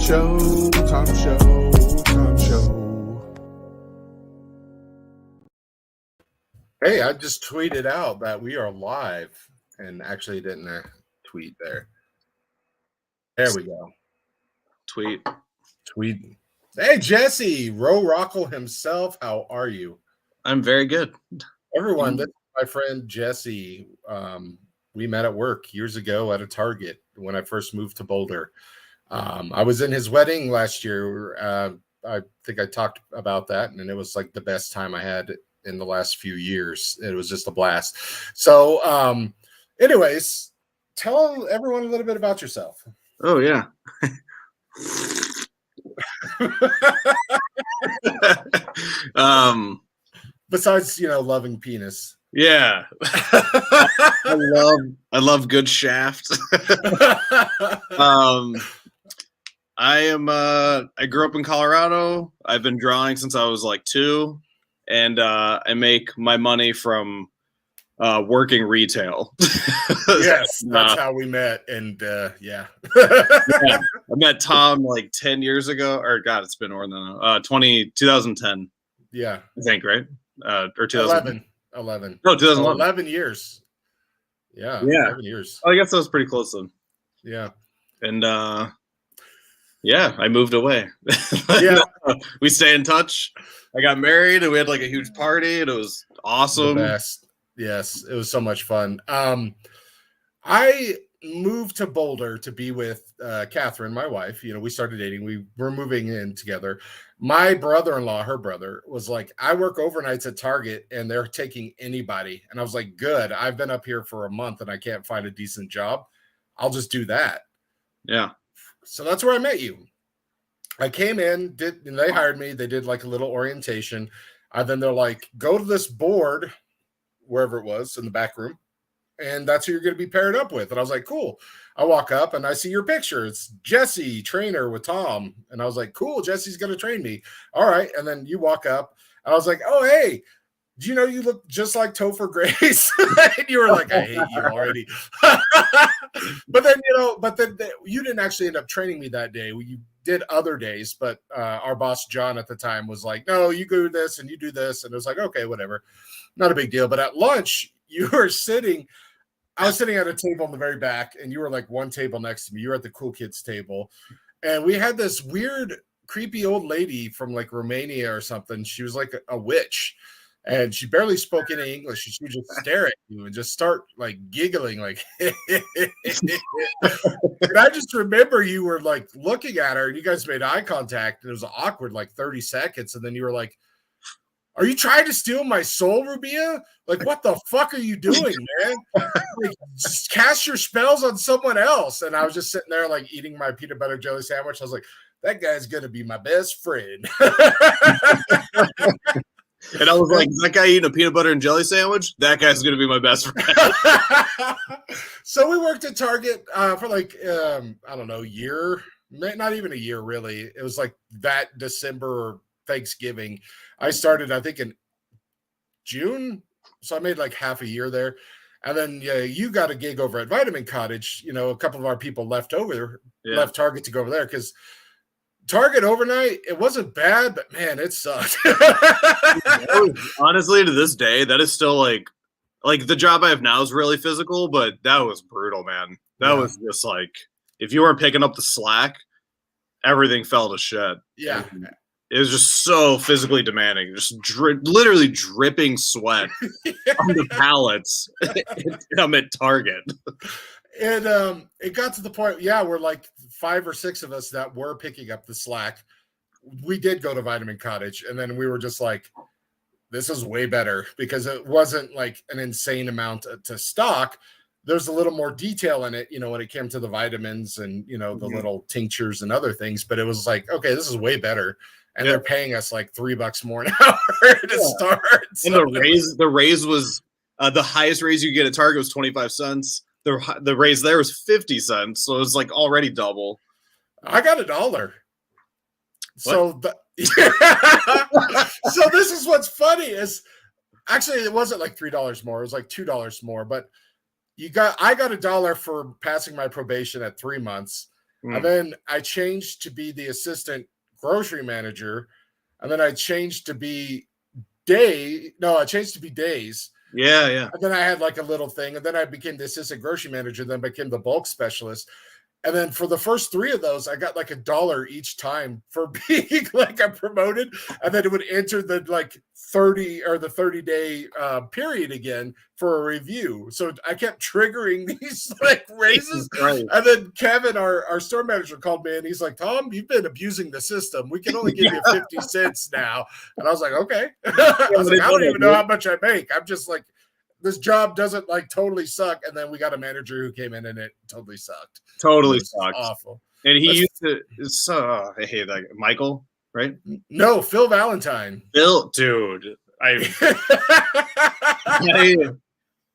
Show, Tom Show, Tom Show. Hey, I just tweeted out that we are live and actually didn't tweet there. There we go. Tweet. Hey, Jesse, RoRockll himself. How are you? I'm very good. Everyone, this is my friend Jesse. We met at work years ago at a Target when I first moved to Boulder. I was in his wedding last year. I think I talked about that, and it was like the best time I had in the last few years. It was just a blast. So, anyways, tell everyone a little bit about yourself. Oh, yeah. Besides, loving penis. Yeah. I love good shaft. I grew up in Colorado. I've been drawing since I was like 2, and I make my money from working retail. Yes, that's how we met. And yeah. I met Tom like 10 years ago, or God, it's been more than 2010. Yeah, I think, right? Or 2011. 11. No, 2011. 11 years. Yeah. 11 years. Oh, I guess that was pretty close then. Yeah. And yeah, I moved away. Yeah. We stay in touch. I got married and we had like a huge party and it was awesome. The best. Yes, it was so much fun. I moved to Boulder to be with Catherine, my wife. We started dating. We were moving in together. My brother-in-law, her brother, was like, I work overnights at Target and they're taking anybody. And I was like, good. I've been up here for a month and I can't find a decent job. I'll just do that. Yeah. So that's where I met you. I came in, and they hired me. They did like a little orientation. And then they're like, go to this board, wherever it was in the back room. And that's who you're going to be paired up with. And I was like, cool. I walk up and I see your picture. It's Jesse, trainer with Tom. And I was like, cool, Jesse's going to train me. All right. And then you walk up. And I was like, oh, hey, do you know you look just like Topher Grace? And you were like, I hate you already. But then, you didn't actually end up training me that day. You did other days. But our boss, John, at the time was like, no, you do this and you do this. And it was like, okay, whatever. Not a big deal. But at lunch, you were sitting. I was sitting at a table in the very back, and you were like one table next to me. You were at the cool kids table. And we had this weird, creepy old lady from like Romania or something. She was like a witch, and she barely spoke any English. She would just stare at you and just start like giggling, like. And I just remember you were like looking at her, and you guys made eye contact, and it was awkward, like 30 seconds. And then you were like, are you trying to steal my soul, Rubia? Like, what the fuck are you doing, man? Like, just cast your spells on someone else. And I was just sitting there, like, eating my peanut butter jelly sandwich. I was like, that guy's going to be my best friend. And I was like, is that guy eating a peanut butter and jelly sandwich? That guy's going to be my best friend. So we worked at Target for like, I don't know, year. Not even a year, really. It was like that December or Thanksgiving. I started, I think, in June. So I made like half a year there. And then you got a gig over at Vitamin Cottage. A couple of our people left Target to go over there because Target overnight, it wasn't bad, but man, it sucked. Honestly, to this day, that is still like the job I have now is really physical, but that was brutal, man. That was just like, if you weren't picking up the slack, everything fell to shit. Yeah. It was just so physically demanding, just literally dripping sweat on the pallets. I'm at Target. And it got to the point, we're like 5 or 6 of us that were picking up the slack. We did go to Vitamin Cottage, and then we were just like, this is way better because it wasn't like an insane amount to stock. There's a little more detail in it, when it came to the vitamins and, the little tinctures and other things. But it was like, okay, this is way better. And they're paying us like $3 more an hour to start. And the raise was the highest raise you get at Target was 25 cents. The raise there was 50 cents. So it was like already double. I got $1. So so this is what's funny is actually it wasn't like $3 more. It was like $2 more. But I got $1 for passing my probation at 3 months. And then I changed to be the assistant grocery manager. And then I changed to be days. Yeah. And then I had like a little thing. And then I became the assistant grocery manager, then became the bulk specialist. And then for the first 3 of those, I got like $1 each time for being like a promoted. And then it would enter the like 30-day period again for a review. So I kept triggering these like raises. Right. And then Kevin, our store manager, called me and he's like, Tom, you've been abusing the system. We can only give you 50 cents now. And I was like, okay. I was like, I don't even know how much I make. I'm just like, this job doesn't like totally suck. And then we got a manager who came in and it totally sucked. Totally sucked. Awful. And he used to, I hate that. Michael, right? No, Phil Valentine. Phil, dude.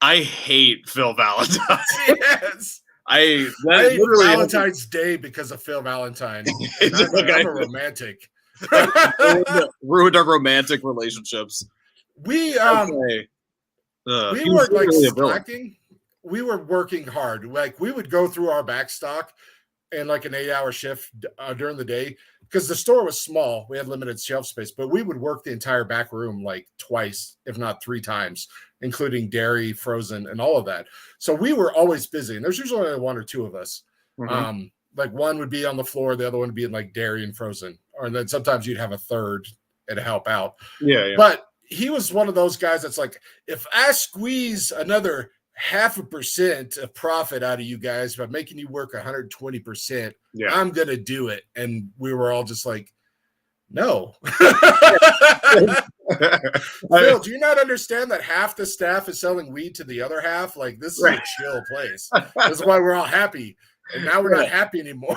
I hate Phil Valentine. Yes. I literally Valentine's Day because of Phil Valentine. I'm a romantic. Ruined our romantic relationships. We weren't like slacking. We were working hard. Like we would go through our back stock in like an 8-hour shift during the day because the store was small. We had limited shelf space, but we would work the entire back room like twice, if not 3 times, including dairy, frozen, and all of that. So we were always busy. And there's usually only 1 or 2 of us. Mm-hmm. Like one would be on the floor, the other one would be in like dairy and frozen, or then sometimes you'd have a third and help out. Yeah. But he was one of those guys that's like, if I squeeze another 0.5% of profit out of you guys by making you work 120%, I'm going to do it. And we were all just like, no. Phil, do you not understand that half the staff is selling weed to the other half? Like, this is a chill place. This is why we're all happy. And now we're not happy anymore.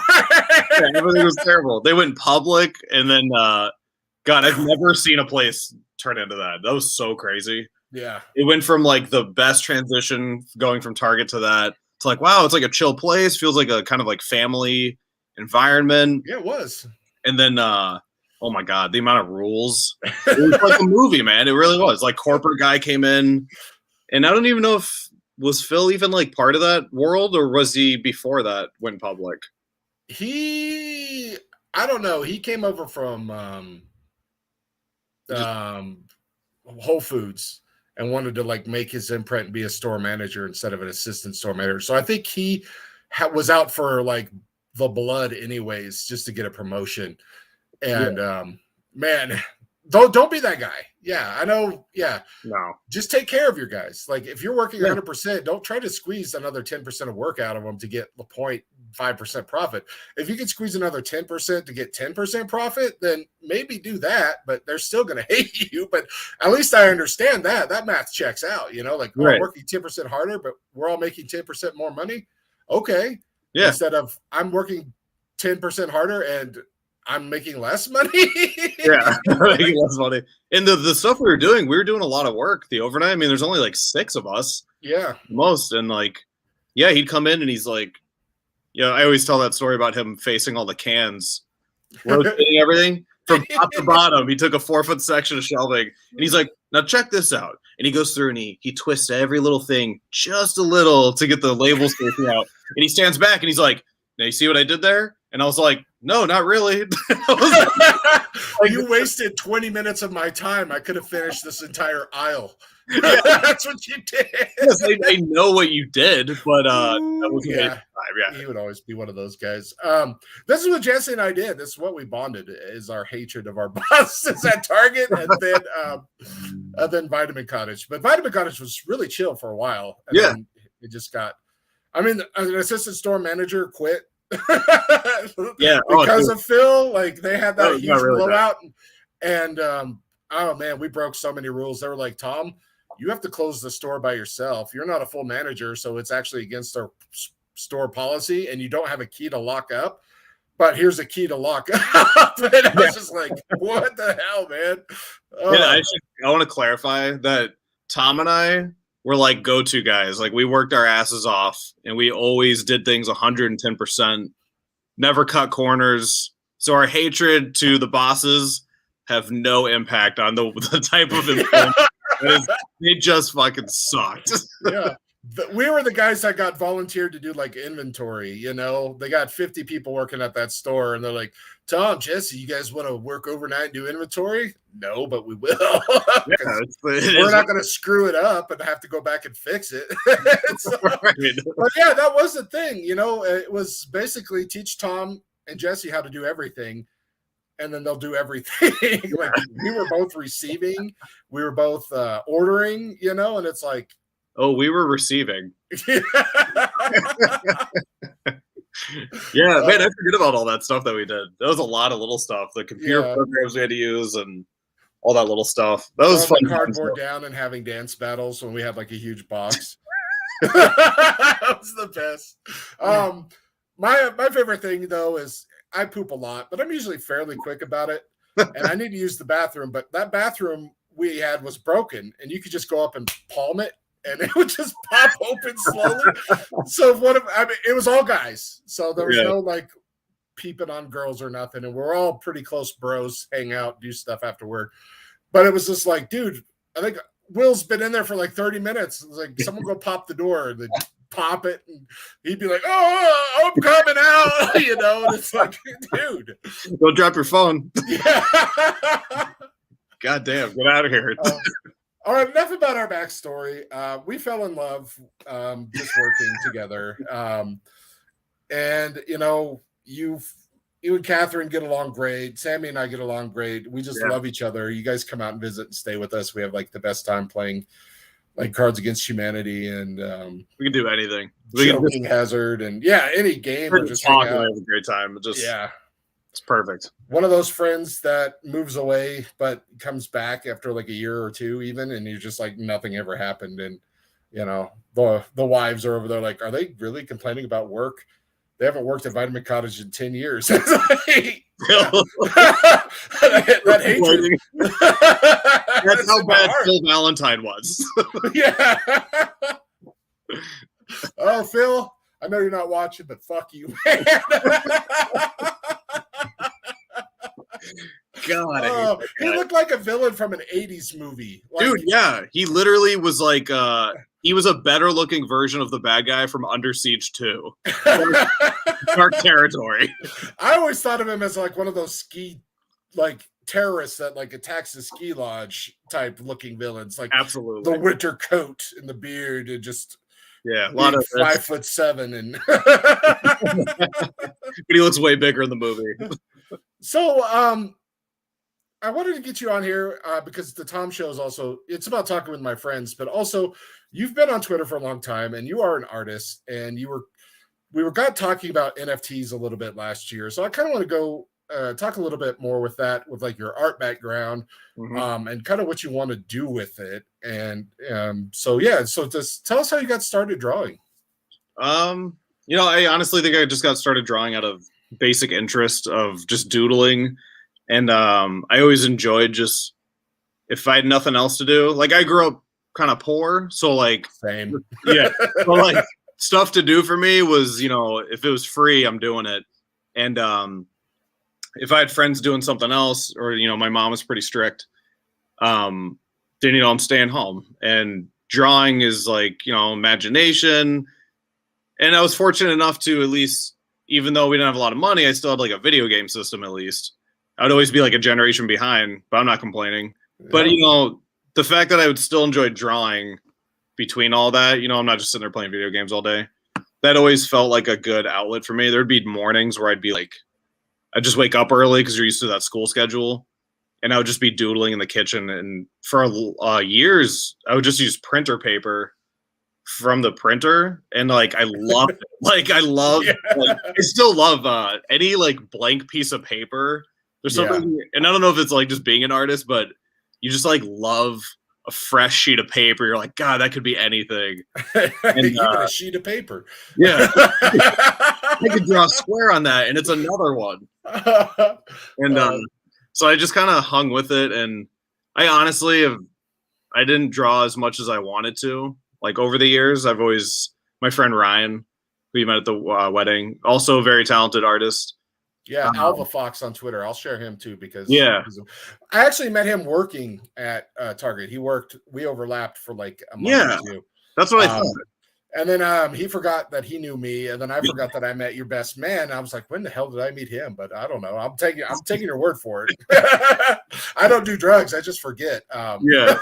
Everything was terrible. They went public, and then, God, I've never seen a place turn into that. That was so crazy. Yeah. It went from like the best transition going from Target to that to like, wow, it's like a chill place. Feels like a kind of like family environment. Yeah, it was. And then, oh my God, the amount of rules. It was like a movie, man. It really was. Like corporate guy came in, and I don't even know if was Phil even like part of that world, or was he before that went public? I don't know. He came over from Whole Foods and wanted to like make his imprint and be a store manager instead of an assistant store manager. So I think he was out for like the blood anyways, just to get a promotion. And man, don't be that guy. Yeah, I know. Yeah. No. Just take care of your guys. Like if you're working 100%, don't try to squeeze another 10% of work out of them to get the 0.5% profit. If you can squeeze another 10% to get 10% profit, then maybe do that, but they're still going to hate you. But at least I understand that math checks out, you know, like I'm working 10% harder, but we're all making 10% more money. Okay. Yeah. Instead of I'm working 10% harder and I'm making less money. Yeah, making less money. And the stuff we were doing a lot of work, the overnight. I mean, there's only like 6 of us. Yeah. Most. And like, yeah, he'd come in and he's like, I always tell that story about him facing all the cans, rotating everything from top to bottom. He took a 4-foot section of shelving and he's like, now check this out. And he goes through and he twists every little thing just a little to get the labels taken out. And he stands back and he's like, now you see what I did there? And I was like, no, not really. You wasted 20 minutes of my time. I could have finished this entire aisle. That's what you did. Yes, I know what you did, but that was yeah. He would always be one of those guys. This is what Jesse and I did. This is what we bonded, is our hatred of our bosses at Target and then Vitamin Cottage. But Vitamin Cottage was really chill for a while. And then it just got, an assistant store manager quit. Because of Phil, like they had that huge blowout, and oh man, we broke so many rules. They were like, Tom, you have to close the store by yourself. You're not a full manager, so it's actually against our store policy, and you don't have a key to lock up. But here's a key to lock up. And I was just like, what the hell, man? I want to clarify that Tom and I were like go-to guys. Like we worked our asses off and we always did things 110%, never cut corners. So our hatred to the bosses have no impact on the type of employment. They just fucking sucked. Yeah. We were the guys that got volunteered to do like inventory. You know, they got 50 people working at that store, and they're like, "Tom, Jesse, you guys want to work overnight and do inventory?" No, but we will. Yeah, we're not going to screw it up and have to go back and fix it. So, right. But yeah, that was the thing. You know, it was basically teach Tom and Jesse how to do everything, and then they'll do everything. Like we were both receiving, we were both ordering. You know, and it's like. Oh, we were receiving. Yeah, man, I forget about all that stuff that we did. There was a lot of little stuff. The computer programs we had to use and all that little stuff. That was fun. Cardboard down and having dance battles when we had like a huge box. That was the best. My favorite thing though is I poop a lot, but I'm usually fairly quick about it. And I need to use the bathroom, but that bathroom we had was broken, and you could just go up and palm it. And it would just pop open slowly. So it was all guys. So there was no like peeping on girls or nothing. And we're all pretty close bros, hang out, do stuff after work. But it was just like, dude, I think Will's been in there for like 30 minutes. It was like, someone go pop the door. And they'd pop it. And he'd be like, oh, I'm coming out. You know, and it's like, dude. Don't drop your phone. Yeah. God damn, get out of here. All right, enough about our backstory. We fell in love just working together. And, you know, you and Catherine get along great. Sammy and I get along great. We just love each other. You guys come out and visit and stay with us. We have, like, the best time playing, like, Cards Against Humanity. And we can do anything. Choking Hazard. And, any game. We're just talking. Have a great time. It's perfect. One of those friends that moves away but comes back after like a year or two even, and you're just like nothing ever happened. And you know, the wives are over there like, are they really complaining about work? They haven't worked at Vitamin Cottage in 10 years. That hatred. That's how bad Phil Valentine was. Yeah. Oh, Phil, I know you're not watching, but fuck you, man. God, he looked like a villain from an 80s movie. Like, dude, yeah. He literally was like he was a better looking version of the bad guy from Under Siege 2. Dark Territory. I always thought of him as like one of those terrorists that like attacks the ski lodge type looking villains. Like absolutely the winter coat and the beard and just a lot of 5'7" and but he looks way bigger in the movie. So, I wanted to get you on here because the Tom Show is also, it's about talking with my friends, but also you've been on Twitter for a long time and you are an artist, and we got talking about NFTs a little bit last year. So I kind of want to go talk a little bit more with that, with like your art background, and kind of what you want to do with it. And so just tell us how you got started drawing. You know, I honestly think I just got started drawing out of basic interest of just doodling, and I always enjoyed just if I had nothing else to do. Like I grew up kind of poor, so like same, yeah. So like stuff to do for me was, you know, if it was free, I'm doing it, and if I had friends doing something else, or you know, my mom was pretty strict, then you know, I'm staying home, and drawing is like, you know, imagination, and I was fortunate enough to at least. Even though we didn't have a lot of money, I still had like a video game system at least. I'd always be like a generation behind, but I'm not complaining. Yeah. But, you know, the fact that I would still enjoy drawing between all that, you know, I'm not just sitting there playing video games all day. That always felt like a good outlet for me. There'd be mornings where I'd be like, I'd just wake up early because you're used to that school schedule. And I would just be doodling in the kitchen. And for years, I would just use printer paper from the printer, and like I love it. Like I love like, I still love any like blank piece of paper. There's something, and I don't know if it's like just being an artist, but you just like love a fresh sheet of paper. You're like, God, that could be anything. And, even a sheet of paper. Yeah. I could draw a square on that, and it's another one. And so I just kind of hung with it, and I honestly I didn't draw as much as I wanted to. Like over the years, I've always, my friend Ryan, who you met at the wedding, also a very talented artist. Yeah, Alva Fox on Twitter. I'll share him too because I actually met him working at Target. We overlapped for like a month or two. That's what I thought. And then he forgot that he knew me, and then I forgot that I met your best man. I was like, when the hell did I meet him? But I don't know. I'm taking your word for it. I don't do drugs. I just forget. Yeah.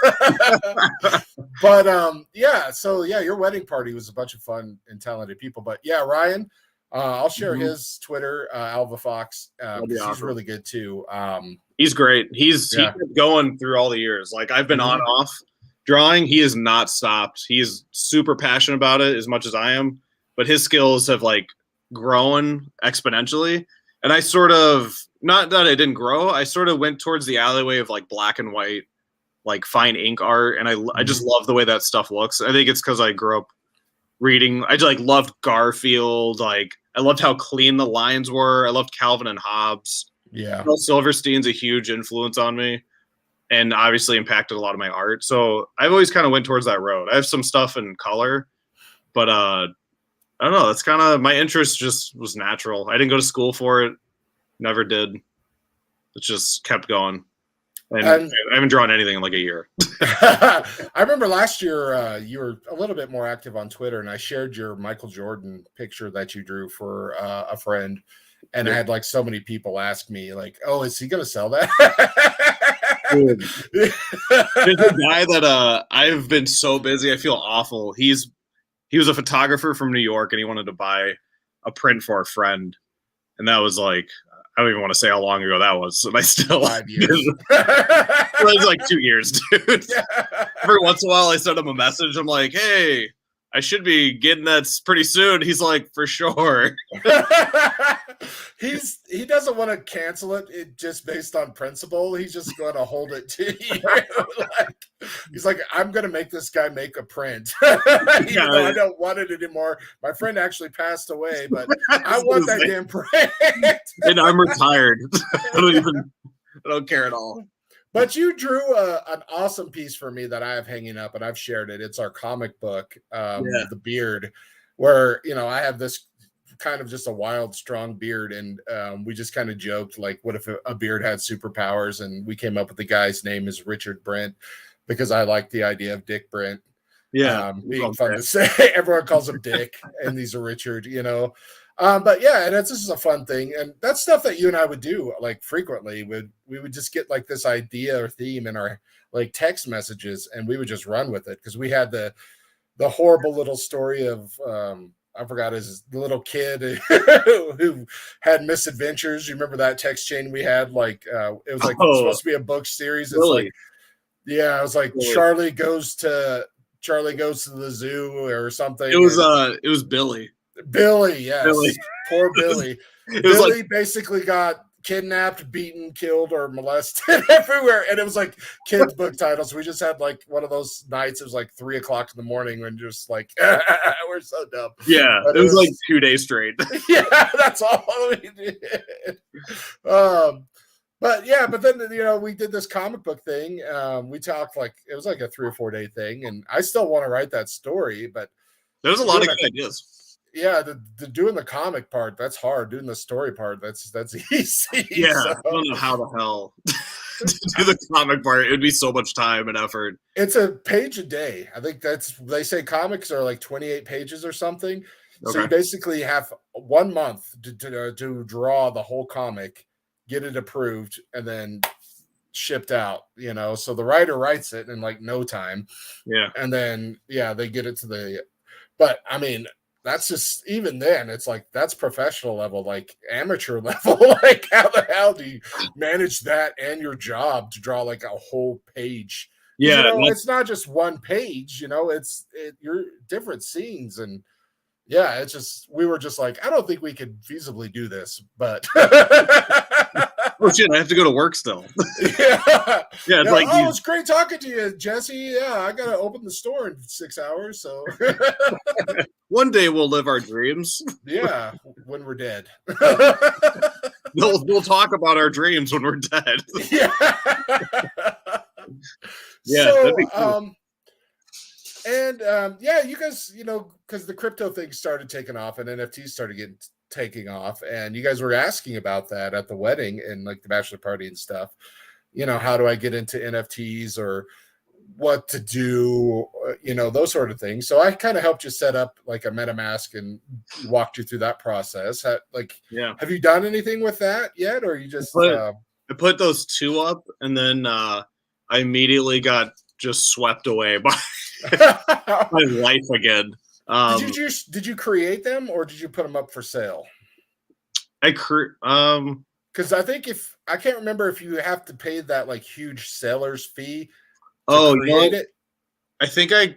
But yeah, so yeah, your wedding party was a bunch of fun and talented people. But yeah, Ryan, I'll share his Twitter, Alva Fox, because he's really good too. He's great. He's kept going through all the years. Like I've been on and off drawing. He has not stopped. He's super passionate about it as much as I am, but his skills have like grown exponentially. And I sort of, not that I didn't grow, I sort of went towards the alleyway of like black and white, like fine ink art. And I just love the way that stuff looks. I think it's because I grew up reading. I just like loved Garfield. Like I loved how clean the lines were. I loved Calvin and Hobbes. Yeah. Bill Silverstein's a huge influence on me and obviously impacted a lot of my art. So I've always kind of went towards that road. I have some stuff in color, but I don't know. That's kind of my interest just was natural. I didn't go to school for it. Never did. It just kept going. And I haven't drawn anything in like a year. I remember last year you were a little bit more active on Twitter, and I shared your Michael Jordan picture that you drew for a friend. And I had like so many people ask me, like, "Oh, is he going to sell that?" There's a guy that I've been so busy, I feel awful. He was a photographer from New York, and he wanted to buy a print for a friend, and that was like, I don't even want to say how long ago that was. And I still 5 years. It was like 2 years, dude. Yeah. Every once in a while, I send him a message. I'm like, "Hey, I should be getting that pretty soon." He's like, "For sure." He doesn't want to cancel it just based on principle. He's just going to hold it to you. He's like, "I'm going to make this guy make a print." Even though I don't want it anymore. My friend actually passed away, but I want that damn print. And I'm retired. I don't care at all. But you drew an awesome piece for me that I have hanging up, and I've shared it. It's our comic book, The Beard, where, I have this kind of just a wild, strong beard, and we just kind of joked, like, what if a beard had superpowers? And we came up with the guy's name is Richard Brent, because I like the idea of Dick Brent. Yeah, being fun to say. Everyone calls him Dick, and he's a Richard, But yeah, and this is a fun thing, and that's stuff that you and I would do like frequently. We would just get like this idea or theme in our like text messages, and we would just run with it, because we had the horrible little story of I forgot his little kid who had misadventures. You remember that text chain we had? Like it was like supposed to be a book series. It's really? Like, yeah, it was like really? Charlie goes to the zoo or something. It was Billy. Billy, yes. Billy. Poor Billy. Billy basically got kidnapped, beaten, killed, or molested everywhere. And it was like kids' book titles. We just had like one of those nights. It was like 3:00 in the morning when just like, we're so dumb. Yeah, but it was like 2 days straight. Yeah, that's all we did. But then, we did this comic book thing. We talked like, it was like a 3 or 4 day thing. And I still want to write that story, but there's a lot of good ideas. Yeah, the doing the comic part, that's hard. Doing the story part, that's easy. Yeah, so. I don't know how the hell to do the comic part. It would be so much time and effort. It's a page a day. I think they say comics are like 28 pages or something. Okay. So you basically have 1 month to draw the whole comic, get it approved, and then shipped out. So the writer writes it in like no time. Yeah, and then they get it to the. But I mean, that's just, even then, it's like, that's professional level, like amateur level. Like, how the hell do you manage that and your job to draw like a whole page? Yeah, it's not just one page. You're different scenes, and it's just, we were just like, I don't think we could feasibly do this, but. Oh shit! I have to go to work still. Yeah. It's like, it's great talking to you, Jesse. Yeah, I gotta open the store in 6 hours. So one day we'll live our dreams. Yeah, when we're dead. We'll talk about our dreams when we're dead. Yeah. Yeah. So, that'd be cool. You guys, because the crypto thing started taking off and NFTs started taking off, and you guys were asking about that at the wedding and like the bachelor party and stuff. How do I get into NFTs, or what to do, those sort of things. So I kind of helped you set up like a MetaMask and walked you through that process. Yeah. Have you done anything with that yet, or you just? I put those 2 up, and then I immediately got just swept away by my life again. Did you create them, or did you put them up for sale? Because I think I can't remember if you have to pay that like huge seller's fee to create it. I think now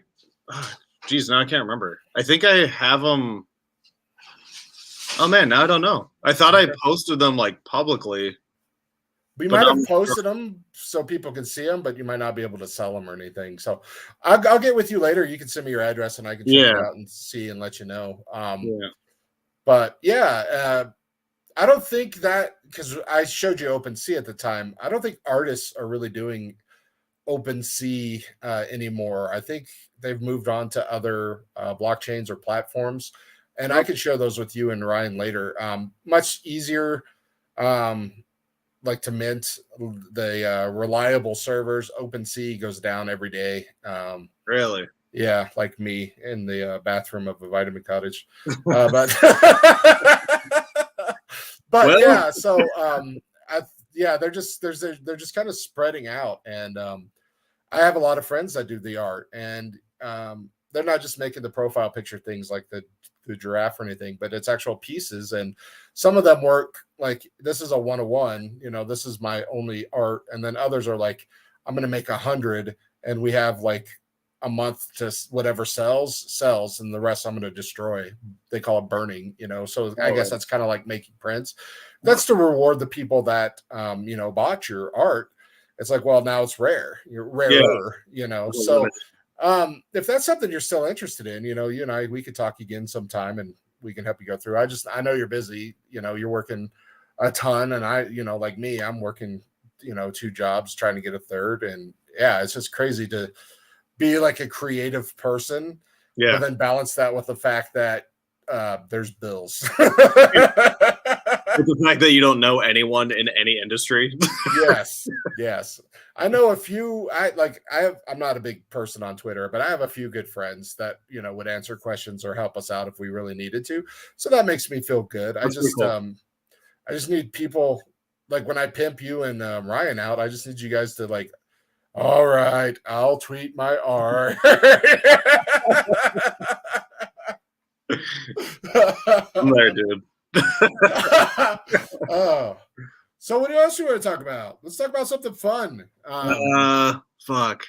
I can't remember. I think I have them. Oh man, now I don't know. I thought I posted them like publicly. We might have posted them so people can see them, but you might not be able to sell them or anything. So I'll get with you later. You can send me your address and I can check it out and see and let you know. But I don't think that, because I showed you OpenSea at the time, I don't think artists are really doing OpenSea anymore. I think they've moved on to other blockchains or platforms, and I can share those with you and Ryan later. Much easier, like to mint the reliable servers. OpenSea goes down every day. Really? Yeah, like me in the bathroom of a vitamin cottage. But yeah, so they're just kind of spreading out, and I have a lot of friends that do the art, and they're not just making the profile picture things like the giraffe or anything, but it's actual pieces, and some of them work like this is a 101. This is my only art, and then others are like, I'm going to make 100, and we have like a month to whatever sells, and the rest I'm going to destroy. They call it burning, so I guess that's kind of like making prints. That's to reward the people that bought your art. It's like, well, now it's rarer, so if that's something you're still interested in, you and I, we could talk again sometime and we can help you go through. I know you're busy, you're working a ton, and I, like me, I'm working 2 jobs trying to get a third, and it's just crazy to be like a creative person, but then balance that with the fact that there's bills. With the fact that you don't know anyone in any industry. Yes. I know a few. I'm not a big person on Twitter, but I have a few good friends that would answer questions or help us out if we really needed to. So that makes me feel good. I just need people, like when I pimp you and Ryan out, I just need you guys to like, all right, I'll tweet my art. I'm there, dude. So what else you want to talk about? Let's talk about something fun. Fuck.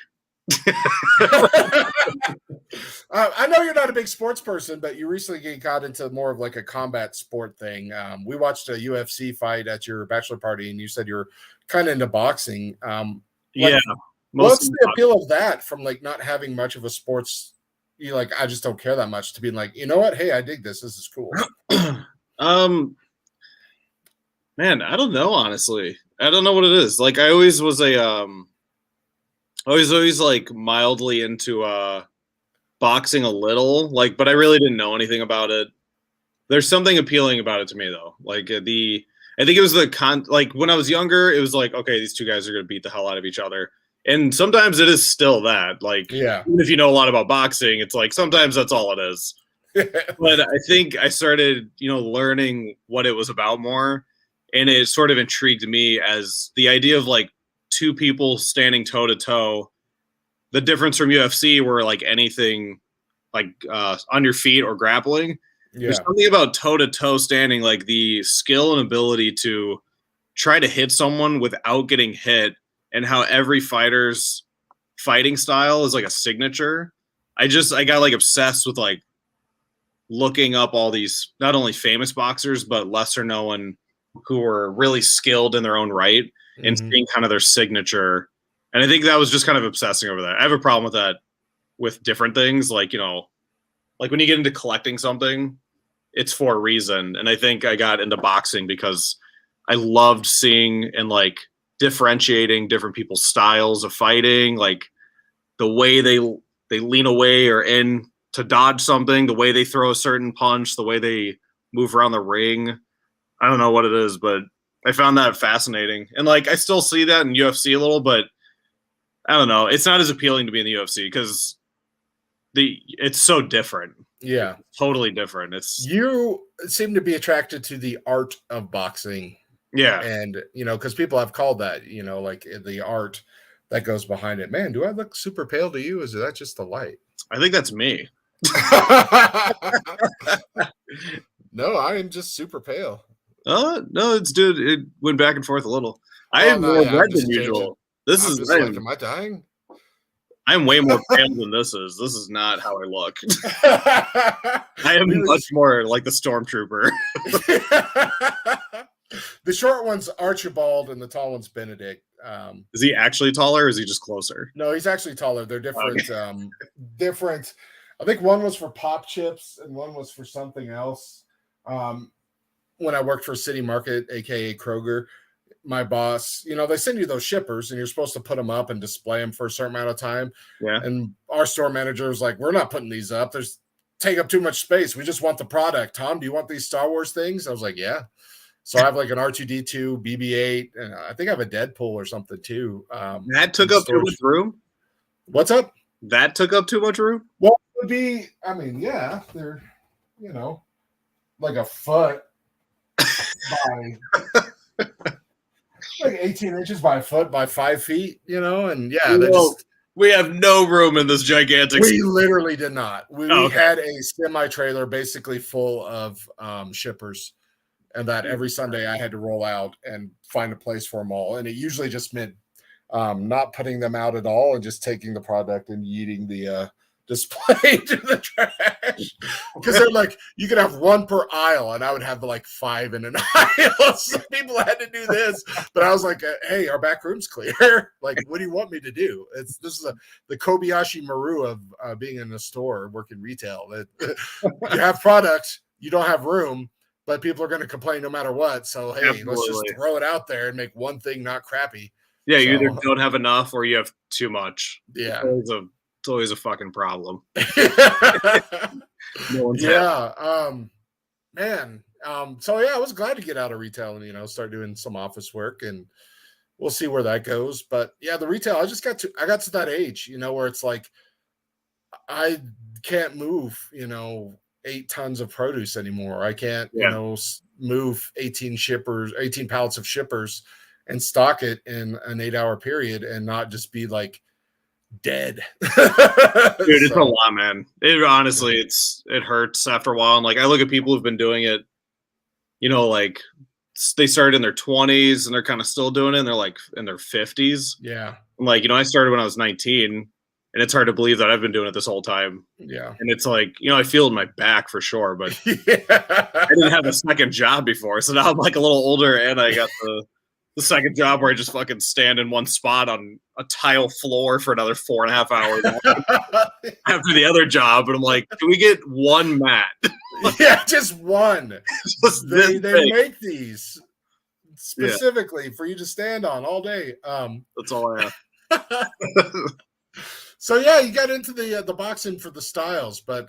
I know you're not a big sports person, but you recently got into more of like a combat sport thing. We watched a UFC fight at your bachelor party, and you said you're kind of into boxing. What's the appeal of that from like not having much of a sports? I just don't care that much, to being like, you know what? Hey, I dig this. This is cool. Man, I don't know, honestly. I don't know what it is. Like, I always was always like mildly into boxing a little, like, but I really didn't know anything about it. There's something appealing about it to me, though. Like, I think it was like when I was younger, it was like, okay, these 2 guys are going to beat the hell out of each other. And sometimes it is still that. Like, even if you know a lot about boxing, it's like sometimes that's all it is. But I think I started, learning what it was about more. And it sort of intrigued me as the idea of like 2 people standing toe to toe. The difference from UFC where like anything like on your feet or grappling. There's something about toe to toe standing, like the skill and ability to try to hit someone without getting hit, and how every fighter's fighting style is like a signature. I got like obsessed with like looking up all these not only famous boxers but lesser known who were really skilled in their own right, and seeing kind of their signature. And I think that was just kind of obsessing over that. I have a problem with that with different things, like like when you get into collecting something, it's for a reason. And I think I got into boxing because I loved seeing and like differentiating different people's styles of fighting, like the way they lean away or in to dodge something, the way they throw a certain punch, the way they move around the ring. I don't know what it is, but I found that fascinating. And like I still see that in UFC a little, but I don't know. It's not as appealing to be in the UFC because it's so different. Yeah, Totally different. You seem to be attracted to the art of boxing. Yeah. And, because people have called that, like the art that goes behind it. Man, do I look super pale to you? Is that just the light? I think that's me. No, I am just super pale. No, it went back and forth a little. I am more red than usual. Am I dying? I'm way more pale than this is. This is not how I look. I am much more like the stormtrooper. The short one's Archibald and the tall one's Benedict. Is he actually taller or is he just closer? No, he's actually taller. They're different. Okay. Different. I think one was for pop chips and one was for something else. When I worked for City Market, aka Kroger, my boss, they send you those shippers and you're supposed to put them up and display them for a certain amount of time. Yeah. And our store manager was like, "We're not putting these up. Take up too much space. We just want the product. Tom, do you want these Star Wars things?" I was like, "Yeah." So I have like an R2D2, BB-8, and I think I have a Deadpool or something too. That took up too much room? What's up? That took up too much room? Well, it would be, yeah, they're, like a foot by, like 18 inches by a foot by 5 feet, and yeah. We have no room in this gigantic. We literally did not. We had a semi-trailer basically full of shippers. And that every Sunday I had to roll out and find a place for them all. And it usually just meant not putting them out at all and just taking the product and yeeting the display to the trash. Because they're like, you could have one per aisle, and I would have like 5 in an aisle. So people had to do this. But I was like, hey, our back room's clear. Like, what do you want me to do? This is the Kobayashi Maru of being in a store, working retail. You have product, you don't have room. But people are going to complain no matter what. So, hey, Absolutely. Let's just throw it out there and make one thing not crappy. Yeah, you either don't have enough or you have too much. Yeah. It's always a fucking problem. Man. So, yeah, I was glad to get out of retail and, start doing some office work. And we'll see where that goes. But, yeah, the retail, I got to that age, where it's like I can't move, 8 tons of produce anymore. I can't, move 18 pallets of shippers and stock it in an 8-hour period and not just be like dead. Dude, it's a lot, man. It honestly, it hurts after a while. And like, I look at people who've been doing it, like they started in their 20s and they're kind of still doing it. And they're like in their 50s. Yeah. And like, I started when I was 19. And it's hard to believe that I've been doing it this whole time. Yeah. And it's like, I feel in my back for sure, but I didn't have a second job before. So now I'm like a little older and I got the second job where I just fucking stand in one spot on a tile floor for another 4.5 hours after the other job. And I'm like, can we get one mat? Yeah, just one. They make these specifically for you to stand on all day. That's all I have. So yeah, you got into the boxing for the styles, but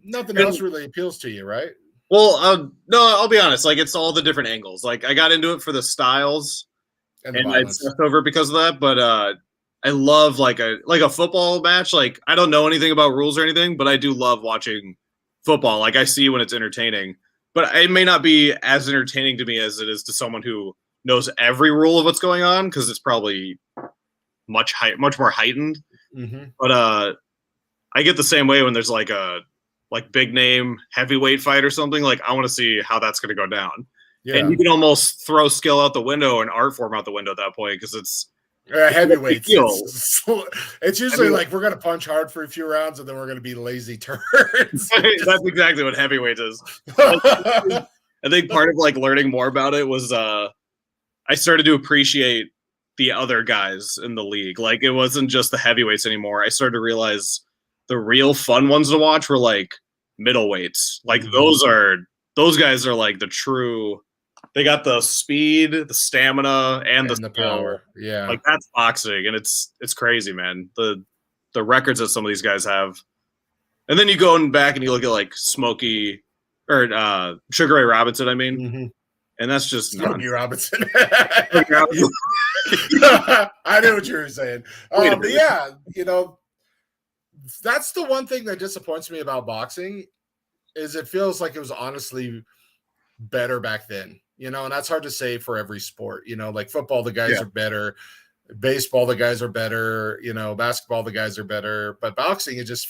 nothing else really appeals to you, right? Well, no, I'll be honest. Like, it's all the different angles. Like, I got into it for the styles, and I stepped over because of that. But I love like a football match. Like, I don't know anything about rules or anything, but I do love watching football. Like, I see when it's entertaining, but it may not be as entertaining to me as it is to someone who knows every rule of what's going on because it's probably much more heightened. Mm-hmm. But I get the same way when there's like a big name heavyweight fight or something. Like, I want to see how that's going to go down. Yeah. And you can almost throw skill out the window and art form out the window at that point because it's heavyweights. It's usually like we're going to punch hard for a few rounds and then we're going to be lazy turns. That's exactly what heavyweight is. I think part of like learning more about it was I started to appreciate the other guys in the league. Like, it wasn't just the heavyweights anymore. I started to realize the real fun ones to watch were like middleweights. Like, those guys are like the true. They got the speed, the stamina, and the power. Yeah, like that's boxing, and it's crazy, man. The records that some of these guys have, and then you go back and you look at like Smokey or Sugar Ray Robinson. I mean, and that's just Smokey Robinson. nuts. I knew what you were saying. But yeah, that's the one thing that disappoints me about boxing is it feels like it was honestly better back then, and that's hard to say for every sport. Like football, the guys are better. Baseball, the guys are better. Basketball, the guys are better. But boxing is just,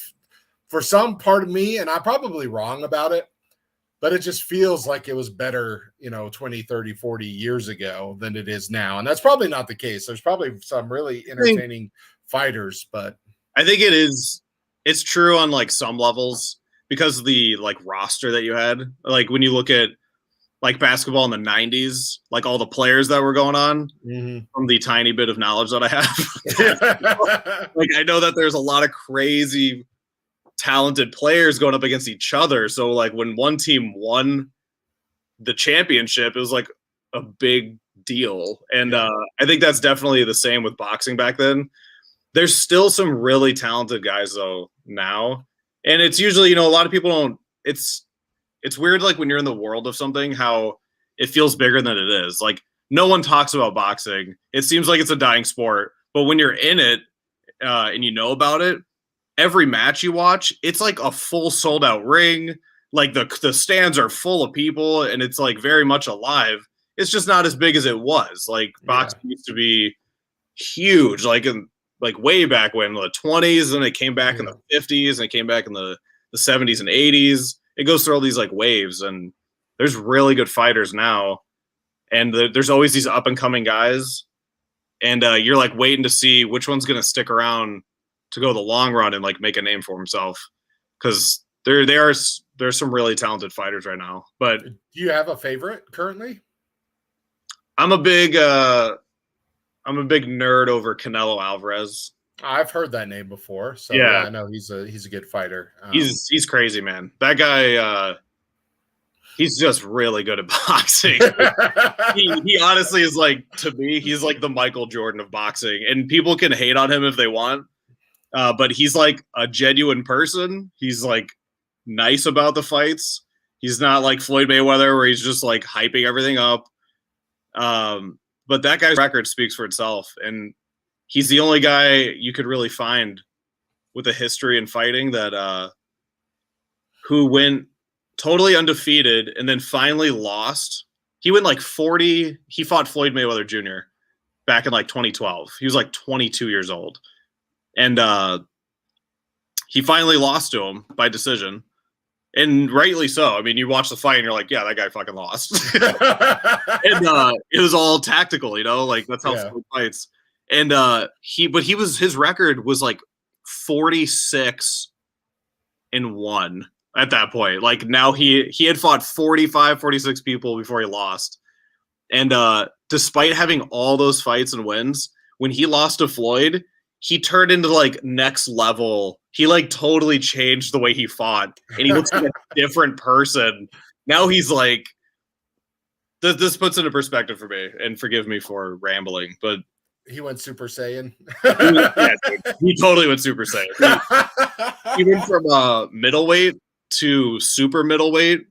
for some part of me, and I'm probably wrong about it, but it just feels like it was better, 20, 30, 40 years ago than it is now. And that's probably not the case. There's probably some really entertaining fighters, but I think it is. It's true on like some levels because of the like roster that you had. Like when you look at like basketball in the 90s, like all the players that were going on, from the tiny bit of knowledge that I have. Like I know that there's a lot of crazy talented players going up against each other. So like when one team won the championship, it was like a big deal. And I think that's definitely the same with boxing back then. There's still some really talented guys though now. And it's usually, a lot of people don't, it's weird, like when you're in the world of something, how it feels bigger than it is. Like no one talks about boxing. It seems like it's a dying sport, but when you're in it and you know about it, every match you watch, it's like a full sold out ring. Like the stands are full of people and it's like very much alive. It's just not as big as it was. Like boxing used to be huge, like in like way back when the 20s, and it came back in the 50s, and it came back in the 70s and 80s. It goes through all these like waves, and there's really good fighters now, and there's always these up and coming guys, and you're like waiting to see which one's going to stick around to go the long run and like make a name for himself, because there's some really talented fighters right now. But do you have a favorite currently? I'm a big nerd over Canelo Alvarez. I've heard that name before, so yeah, I know he's a good fighter. He's crazy, man. That guy, he's just really good at boxing. he honestly is like, to me, he's like the Michael Jordan of boxing, and people can hate on him if they want, but he's like a genuine person. He's like nice about the fights. He's not like Floyd Mayweather where he's just like hyping everything up. But that guy's record speaks for itself, and he's the only guy you could really find with a history in fighting that who went totally undefeated and then finally lost. He went like 40. He fought Floyd Mayweather Jr. back in like 2012. He was like 22 years old, and he finally lost to him by decision. And rightly so. I mean, you watch the fight and you're like, yeah, that guy fucking lost. And it was all tactical, like that's how Floyd fights. And his record was like 46-1 at that point. Like now he had fought 45, 46 people before he lost. And despite having all those fights and wins, when he lost to Floyd, he turned into like next level. He like totally changed the way he fought, and he looks like a different person. Now he's like, this puts into perspective for me, and forgive me for rambling, but he went Super Saiyan. He totally went Super Saiyan. He went from middleweight to super middleweight,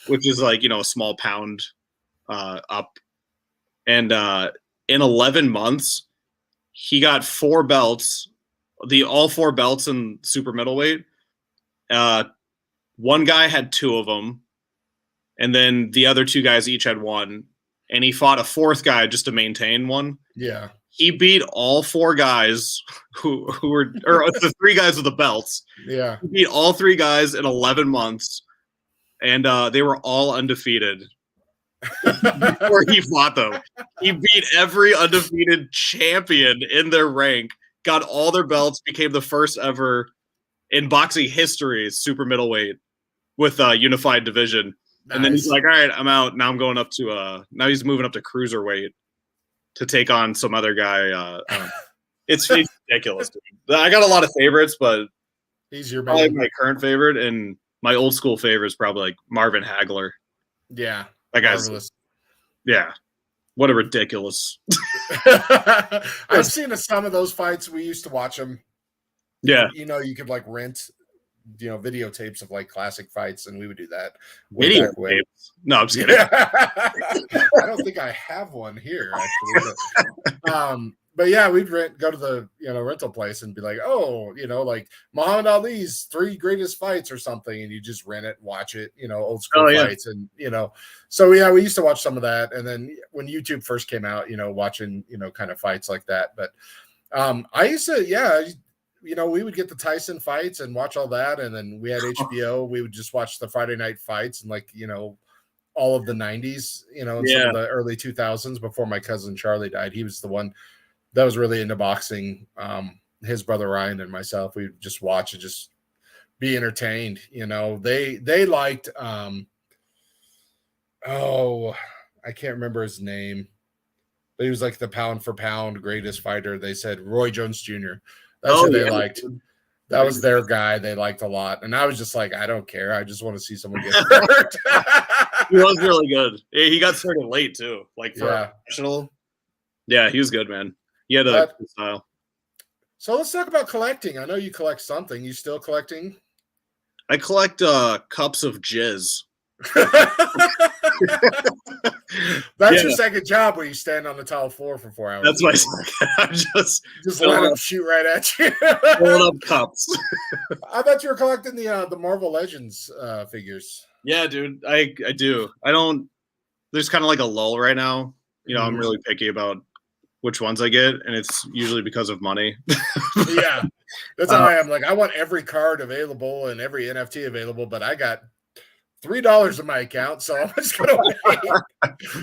which is like, a small pound up. And in 11 months, he got 4 belts, all 4 belts in super middleweight. One guy had 2 of them, and then the other 2 guys each had 1. And he fought a 4th guy just to maintain 1. Yeah. He beat all 4 guys who were, or the 3 guys with the belts. Yeah. He beat all 3 guys in 11 months, and they were all undefeated. Before he fought them, he beat every undefeated champion in their rank, got all their belts, became the first ever in boxing history super middleweight with a unified division. Nice. And then he's like, all right, I'm out. Now I'm going up to now he's moving up to cruiserweight to take on some other guy. It's ridiculous. Dude. I got a lot of favorites, but he's your probably my current favorite, and my old school favorite is probably like Marvin Hagler. Yeah. That guy's marvelous. Yeah. What a ridiculous. I've seen some of those fights. We used to watch them. Yeah. You could like rent videotapes of like classic fights, and we would do that way Video back when. tapes. No, I'm just kidding. I don't think I have one here actually, but yeah, we'd go to the rental place and be like, oh, like Muhammad Ali's 3 greatest fights or something, and you just rent it, watch it, old school fights, and so yeah, we used to watch some of that, and then when YouTube first came out, watching kind of fights like that. But I used to, we would get the Tyson fights and watch all that, and then we had HBO. We would just watch the Friday night fights and like all of the 90s, and some of the early 2000s before my cousin Charlie died. He was the one that was really into boxing. His brother Ryan and myself, we would just watch and just be entertained. They liked I can't remember his name, but he was like the pound for pound greatest fighter. They said Roy Jones Jr. That's who they liked. That was their guy they liked a lot. And I was just like, I don't care. I just want to see someone get hurt. He was really good. He got started late too. Like for a professional. Yeah, he was good, man. He had a good style. So let's talk about collecting. I know you collect something. You still collecting? I collect cups of jizz. That's your second job where you stand on the tile floor for 4 hours. That's my second. I'm just let them shoot right at you. Pulling up cups. I bet you were collecting the Marvel Legends figures. Yeah, dude. I do. I don't. There's kind of like a lull right now. I'm really picky about which ones I get, and it's usually because of money. Yeah, that's how I am. Like, I want every card available and every NFT available, but I got $3 in my account, so I'm just gonna wait.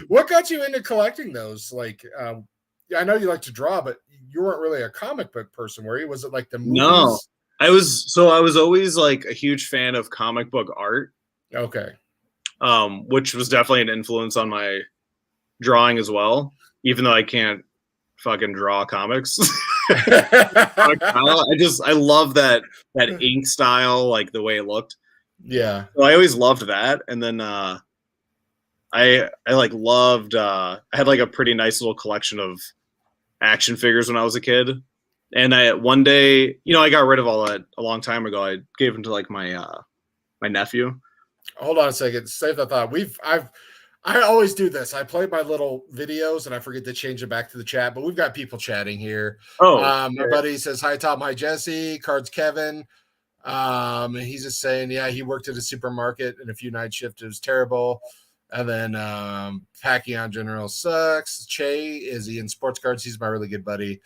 What got you into collecting those? Like, I know you like to draw, but you weren't really a comic book person, were you? Was it like the movies? No, I was always like a huge fan of comic book art. Okay. Which was definitely an influence on my drawing as well, even though I can't fucking draw comics. I love that ink style, like the way it looked. Yeah. So I always loved that. And then I like loved I had like a pretty nice little collection of action figures when I was a kid. And one day, I got rid of all that a long time ago. I gave them to like my nephew. Hold on a second. Save that thought. I always do this. I play my little videos and I forget to change it back to the chat, but we've got people chatting here. My buddy says, hi, Tom. Hi, Jesse. Cards Kevin. He's just saying, yeah, he worked at a supermarket and a few night shifts. It was terrible. And then Pacquiao General sucks. Che, is he in sports cards? He's my really good buddy.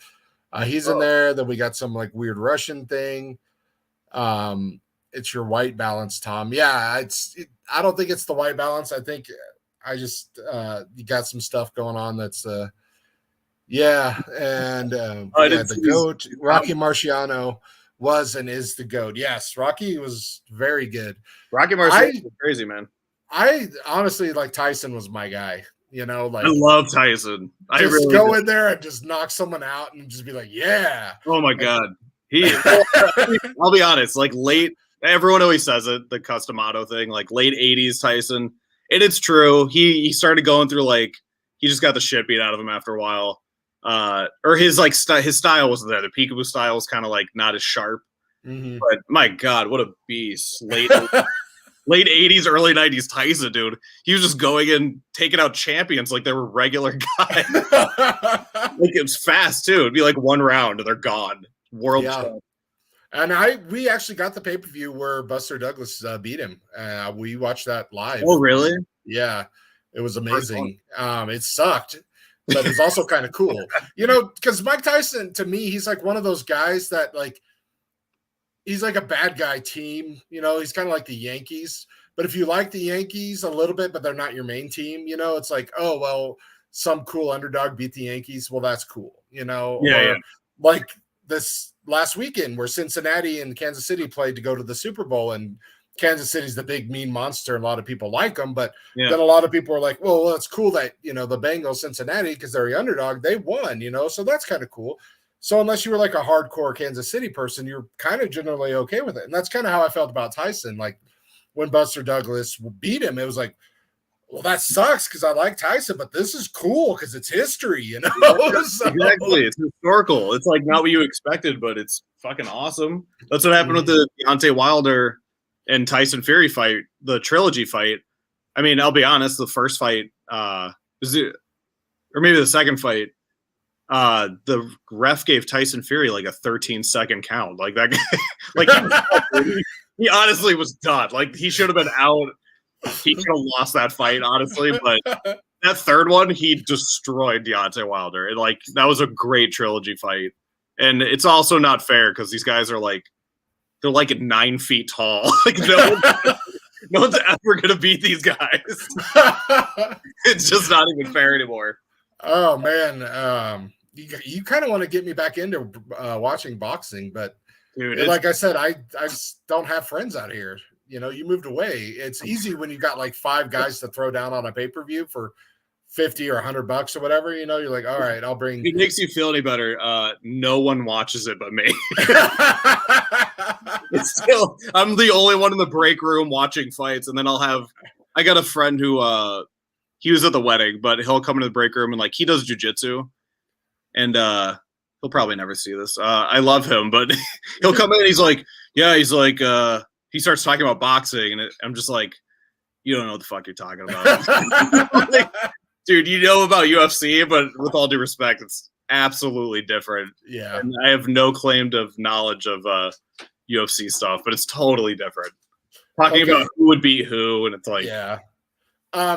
He's in there. Then we got some like weird Russian thing. It's your white balance, Tom. Yeah, I don't think it's the white balance. I think I just you got some stuff going on that's and the GOAT, Rocky Marciano was and is the GOAT. Yes, Rocky was very good. Rocky Marciano was crazy, man. I honestly, like, Tyson was my guy. Like, I love Tyson. I just really go in there and just knock someone out and just be like, yeah. Oh my God. I'll be honest, like everyone always says it, the Customato thing, like late 80s Tyson. And it's true. He started going through, like, he just got the shit beat out of him after a while. Or his like his style wasn't there. The peekaboo style was kind of like not as sharp. Mm-hmm. But my God, what a beast! Late 80s, early 90s Tyson, dude. He was just going and taking out champions like they were regular guys. Like, it was fast too. It'd be like one round and they're gone. World champ. And we actually got the pay-per-view where Buster Douglas beat him. We watched that live. Oh, really? Yeah, it was amazing. It sucked, but it's also kind of cool. Because Mike Tyson, to me, he's like one of those guys that, like, he's like a bad guy team. He's kind of like the Yankees. But if you like the Yankees a little bit, but they're not your main team, it's like, oh, well, some cool underdog beat the Yankees. Well, that's cool, Yeah. Like this last weekend where Cincinnati and Kansas City played to go to the Super Bowl, and Kansas City's the big mean monster and a lot of people like them, but then a lot of people are like, well, it's cool that the Bengals, Cincinnati, because they're the underdog, they won, so that's kind of cool. So unless you were like a hardcore Kansas City person, you're kind of generally okay with it. And that's kind of how I felt about Tyson. Like, when Buster Douglas beat him, it was like, well, that sucks because I like Tyson, but this is cool because it's history, you know? So, Exactly. It's historical. It's like not what you expected, but it's fucking awesome. That's what happened with the Deontay Wilder and Tyson Fury fight, the trilogy fight. I mean, I'll be honest, the first fight, or maybe the second fight, the ref gave Tyson Fury like a 13-second count. Like that guy, like he honestly was done. Like he should have been out. He could have lost that fight, honestly, but that third one, he destroyed Deontay Wilder. And like that was a great trilogy fight. And it's also not fair because these guys are like they're like 9 feet tall. Like no one's ever gonna beat these guys. It's just not even fair anymore. Oh man. You kind of want to get me back into watching boxing, but Dude, like I said, I just don't have friends out here. You know, you moved away. It's easy when you got like 5 guys to throw down on a pay-per-view for 50 or $100 or whatever. You know, you're like, all right, I'll bring. If it makes you feel any better, no one watches it but me. It's still, I'm the only one in the break room watching fights, and then I got a friend who he was at the wedding, but he'll come into the break room and like he does jujitsu, and he'll probably never see this. I love him, but he'll come in and he's like, he starts talking about boxing, and I'm just like, you don't know what the fuck you're talking about. Like, dude, you know about UFC, but with all due respect, it's absolutely different. Yeah. And I have no claim to knowledge of UFC stuff, but it's totally different. Talking about who would beat who, and it's like, yeah.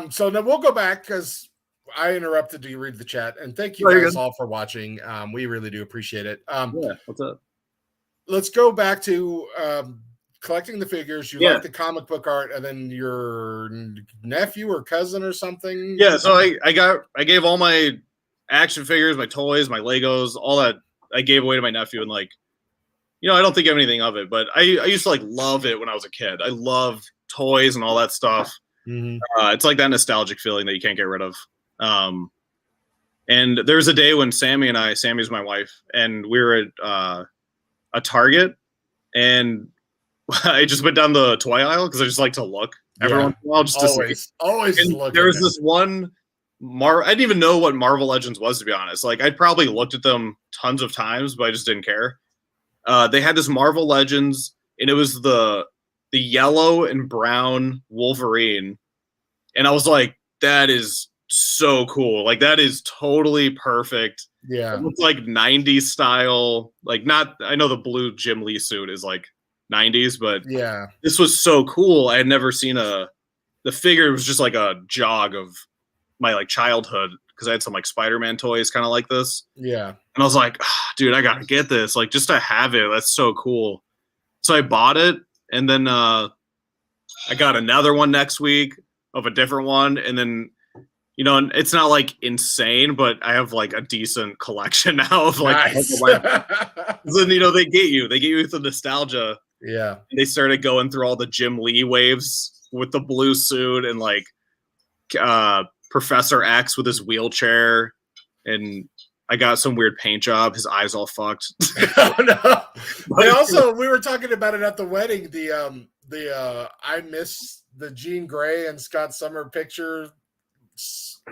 So now we'll go back because I interrupted to read the chat, and thank you guys all for watching. We really do appreciate it. yeah, what's up? Let's go back to collecting the figures. You like the comic book art, and then your nephew or cousin or something. Yeah, so I gave all my action figures, my toys, my Legos, all that I gave away to my nephew, and like, you know, I don't think of anything of it, but I used to like love it when I was a kid. I love toys and all that stuff. Mm-hmm. It's like that nostalgic feeling that you can't get rid of. And there was a day when Sammy's my wife, and we were at a Target, and I just went down the toy aisle because I just like to look every once in a while, just always look. There was this one I didn't even know what Marvel Legends was, to be honest. Like I'd probably looked at them tons of times, but I just didn't care. They had this Marvel Legends, and it was the yellow and brown Wolverine, and I was like, that is so cool. Like that is totally perfect. Yeah, it's like 90s style. Like not, I know the blue Jim Lee suit is like 90s, but yeah, this was so cool. I had never seen the figure was just like a jog of my like childhood because I had some like Spider-Man toys kind of like this. Yeah. And I was like, dude, I gotta get this. Like just to have it, that's so cool. So I bought it, and then I got another one next week of a different one, and then you know, it's not like insane, but I have like a decent collection now of like. Nice. Then you know they get you with the nostalgia. Yeah. And they started going through all the Jim Lee waves with the blue suit and like Professor X with his wheelchair, and I got some weird paint job. His eyes all fucked. Oh, no. But also, we were talking about it at the wedding. The I miss the Jean Grey and Scott Summer picture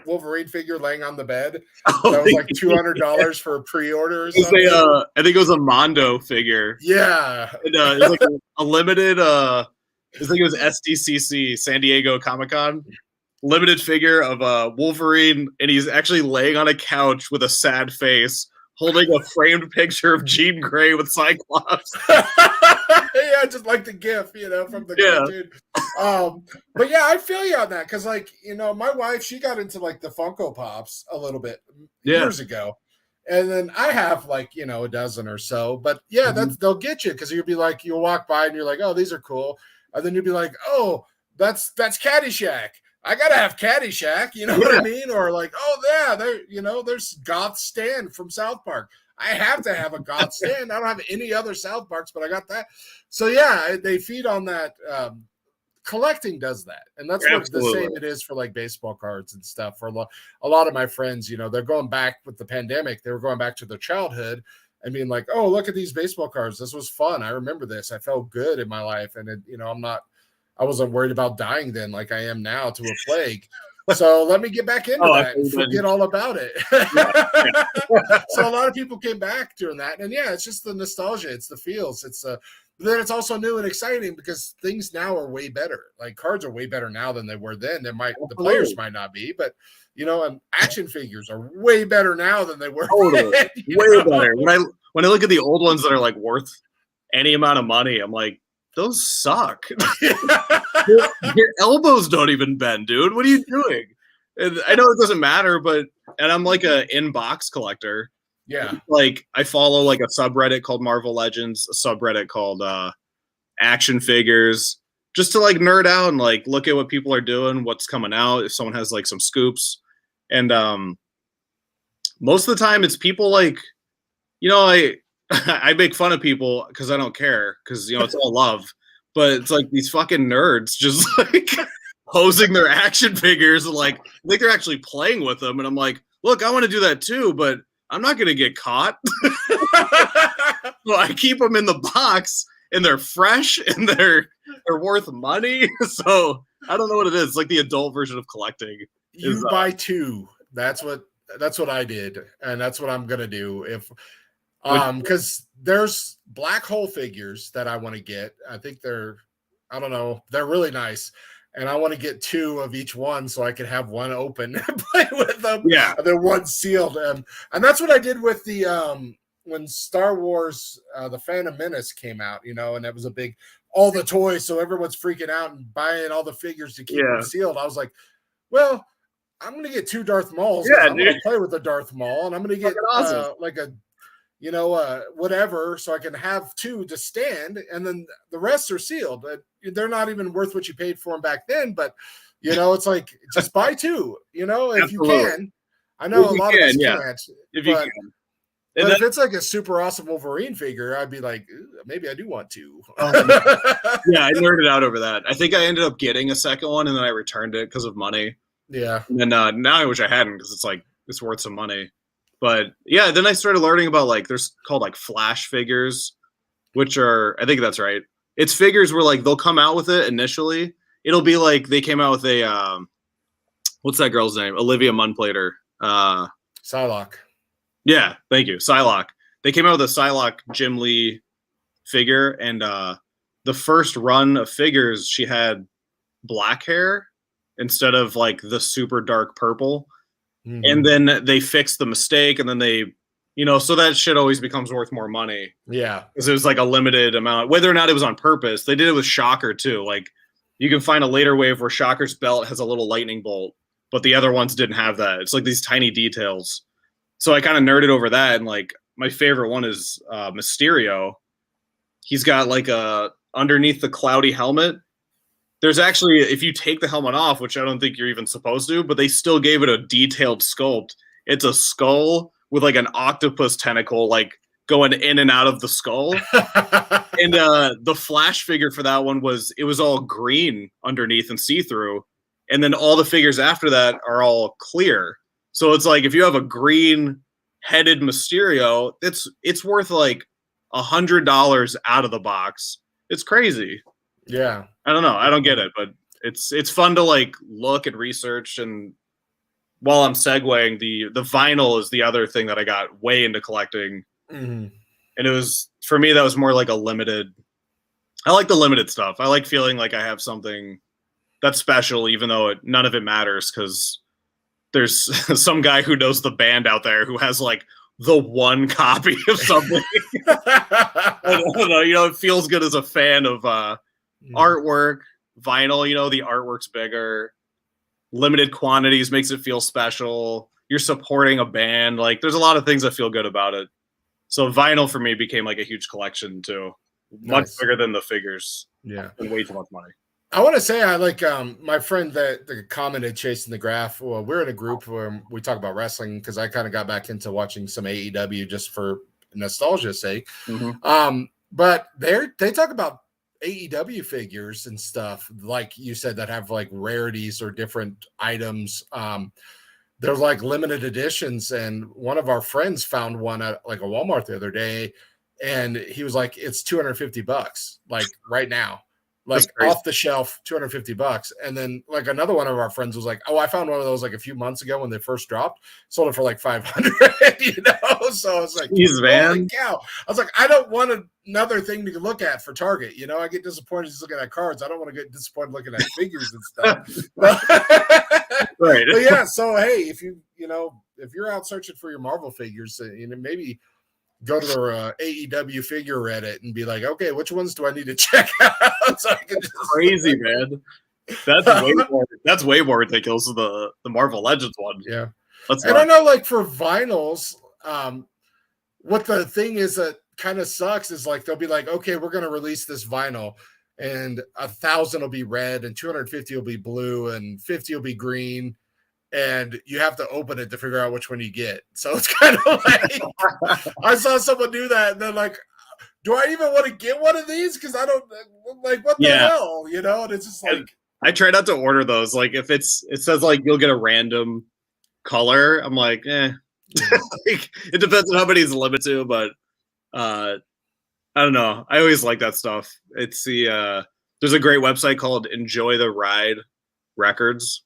Wolverine figure laying on the bed. That was like $200 for a pre-order or something. I think it was a Mondo figure. Yeah. And, it was like a limited I think it was SDCC, San Diego Comic-Con. Limited figure of Wolverine, and he's actually laying on a couch with a sad face, holding a framed picture of Jean Grey with Cyclops. Yeah, just like the GIF, you know, from the cartoon. But yeah, I feel you on that because, like, you know, my wife, she got into like the Funko Pops a little bit years ago, and then I have like, you know, a dozen or so. But yeah, they'll get you because you'll be like, you'll walk by and you're like, oh, these are cool, and then you'll be like, oh, that's Caddyshack. I gotta have Caddyshack, you know what I mean? Or like, oh yeah, there's Goth Stan from South Park. I have to have a Goth Stan. I don't have any other South Parks, but I got that. So yeah, they feed on that. Collecting does that, and that's what the same it is for like baseball cards and stuff. For a lot of my friends, you know, they're going back with the pandemic. They were going back to their childhood and being like, oh, look at these baseball cards. This was fun. I remember this. I felt good in my life, and I wasn't worried about dying then like I am now to a plague. So let me get back into that and forget all about it. So a lot of people came back doing that. And yeah, it's just the nostalgia. It's the feels. But then it's also new and exciting because things now are way better. Like cards are way better now than they were then. The players might not be, but and action figures are way better now than they were then, way better. When I look at the old ones that are like worth any amount of money, I'm like, those suck. Your elbows don't even bend, dude. What are you doing? And I know it doesn't matter, and I'm like a in-box collector. Yeah. Like I follow like a subreddit called Marvel Legends, a subreddit called Action Figures, just to like nerd out and like look at what people are doing, what's coming out, if someone has like some scoops. And most of the time it's people like, I make fun of people because I don't care because it's all love, but it's like these fucking nerds just like posing their action figures and like I think they're actually playing with them, and I'm like, look, I want to do that too, but I'm not gonna get caught. So I keep them in the box, and they're fresh, and they're worth money. So I don't know what it is. It's like the adult version of collecting. You buy two. That's what I did, and that's what I'm gonna do. Because there's black hole figures that I want to get. I think they're really nice. And I want to get two of each one so I can have one open and play with them. Yeah. And then one sealed. And that's what I did with the when Star Wars The Phantom Menace came out, and that was a big all the toys, so everyone's freaking out and buying all the figures to keep them sealed. I was like, well, I'm gonna get two Darth Mauls. Yeah, I'm gonna play with the Darth Maul, and I'm gonna get like a whatever, so I can have two to stand, and then the rest are sealed. They're not even worth what you paid for them back then, but it's like just buy two, if you can. I know a lot of us can't. If you can. But if it's like a super awesome Wolverine figure, I'd be like, maybe I do want to. Yeah, I nerded out over that. I think I ended up getting a second one, and then I returned it because of money. Yeah. And then now I wish I hadn't, because it's like it's worth some money. But yeah, then I started learning about like there's called like flash figures, which are, I think that's right. It's figures where like they'll come out with it initially. It'll be like they came out with a what's that girl's name? Olivia Munplater. Psylocke. Yeah, thank you. Psylocke. They came out with a Psylocke Jim Lee figure, and the first run of figures, she had black hair instead of like the super dark purple. Mm-hmm. And then they fixed the mistake, and then they, so that shit always becomes worth more money. Yeah. Because it was like a limited amount, whether or not it was on purpose. They did it with Shocker too. Like you can find a later wave where Shocker's belt has a little lightning bolt, but the other ones didn't have that. It's like these tiny details. So I kind of nerded over that, and like my favorite one is Mysterio. He's got like underneath the cloudy helmet. There's actually, if you take the helmet off, which I don't think you're even supposed to, but they still gave it a detailed sculpt. It's a skull with like an octopus tentacle, like going in and out of the skull. And the Flash figure for that one it was all green underneath and see-through. And then all the figures after that are all clear. So it's like, if you have a green headed Mysterio, it's worth like $100 out of the box. It's crazy. Yeah. I don't know. I don't get it, but it's fun to like look and research. And while I'm segueing, the vinyl is the other thing that I got way into collecting. Mm-hmm. And it was, for me, that was more like a limited. I like the limited stuff. I like feeling like I have something that's special, even though none of it matters, because there's some guy who knows the band out there who has like the one copy of something. I don't know. It feels good as a fan of artwork, vinyl. The artwork's bigger, limited quantities makes it feel special. You're supporting a band. Like there's a lot of things that feel good about it. So vinyl for me became like a huge collection too. Much bigger than the figures. Yeah. And way too much money. I want to say I like my friend that commented chasing the graph. Well, we're in a group where we talk about wrestling because I kind of got back into watching some AEW just for nostalgia's sake. Mm-hmm. But they talk about AEW figures and stuff, like you said, that have like rarities or different items. They're like limited editions, and one of our friends found one at like a Walmart the other day, and he was like, it's $250 like right now. like off the shelf, $250. And then like another one of our friends was like, oh, I found one of those like a few months ago when they first dropped, sold it for like 500, So I was like, jeez, man. Cow. I was like, I don't want another thing to look at for Target. I get disappointed just looking at cards. I don't want to get disappointed looking at figures and stuff. Right. But yeah, so hey, if you're out searching for your Marvel figures, maybe go to their AEW figure Reddit and be like, okay, which ones do I need to check out? So I can just... Crazy, man. That's way more ridiculous than the Marvel Legends one. Yeah. And I know, like, for vinyls, what the thing is that kind of sucks is like they'll be like, okay, we're going to release this vinyl, and 1,000 will be red, and 250 will be blue, and 50 will be green. And you have to open it to figure out which one you get. So it's kind of like, I saw someone do that, and they're like, do I even want to get one of these? Because I don't, like, what the hell, And it's just like, I try not to order those. Like, if it says like you'll get a random color, I'm like, like, it depends on how many it's limited to, but I don't know. I always like that stuff. It's there's a great website called Enjoy the Ride Records.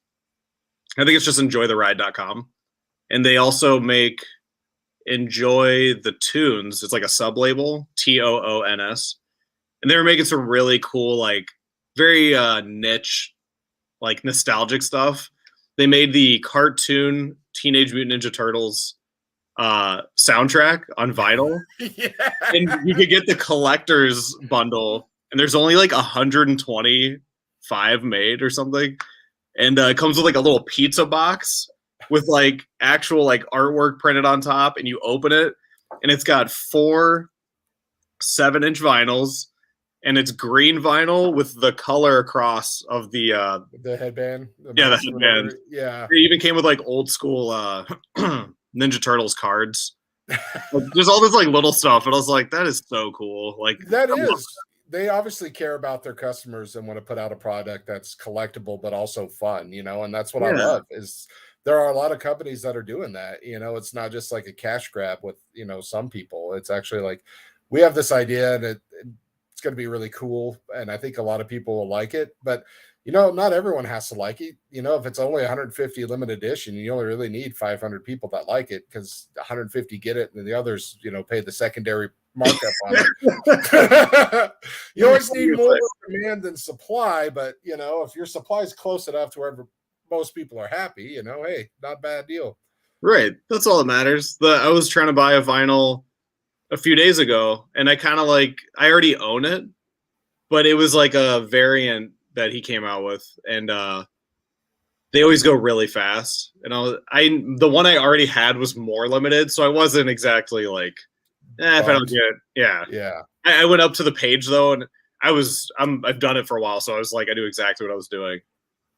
I think it's just enjoytheride.com. And they also make Enjoy the Tunes. It's like a sub-label, TOONS. And they were making some really cool, like, very niche, like, nostalgic stuff. They made the cartoon Teenage Mutant Ninja Turtles soundtrack on vinyl. Yeah. And you could get the collector's bundle. And there's only, like, 125 made or something. And it comes with like a little pizza box with like actual like artwork printed on top, and you open it, and it's got 4 7-inch vinyls, and it's green vinyl with the color across of the headband. The headband. Yeah. It even came with like old school Ninja Turtles cards. There's all this like little stuff, and I was like, that is so cool. Like that is. They obviously care about their customers and want to put out a product that's collectible but also fun, and that's what I love is there are a lot of companies that are doing that. It's not just like a cash grab with, some people. It's actually like we have this idea and it's going to be really cool, and I think a lot of people will like it, but not everyone has to like it. If it's only 150 limited edition, you only really need 500 people that like it, because 150 get it and the others, pay the secondary markup on it. You always need more demand than supply, but if your supply is close enough to where most people are happy, hey, not a bad deal. Right. That's all that matters. I was trying to buy a vinyl a few days ago, and I kind of like, I already own it, but it was like a variant that he came out with, and they always go really fast. And the one I already had was more limited, so I wasn't exactly like, if I don't get it, yeah. I went up to the page though, and I've done it for a while, so I was like, I knew exactly what I was doing.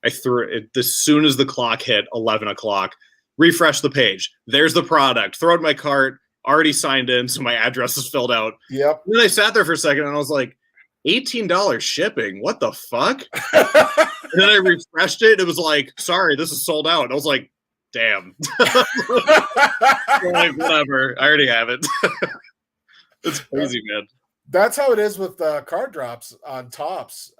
I threw it as soon as the clock hit 11 o'clock. Refresh the page. There's the product. Throw it in my cart. Already signed in, so my address is filled out. Yep. And then I sat there for a second, and I was like, $18 shipping. What the fuck? And then I refreshed it. It was like, sorry, this is sold out. And I was like, damn. Like, whatever. I already have it. It's crazy, man. That's how it is with card drops on tops.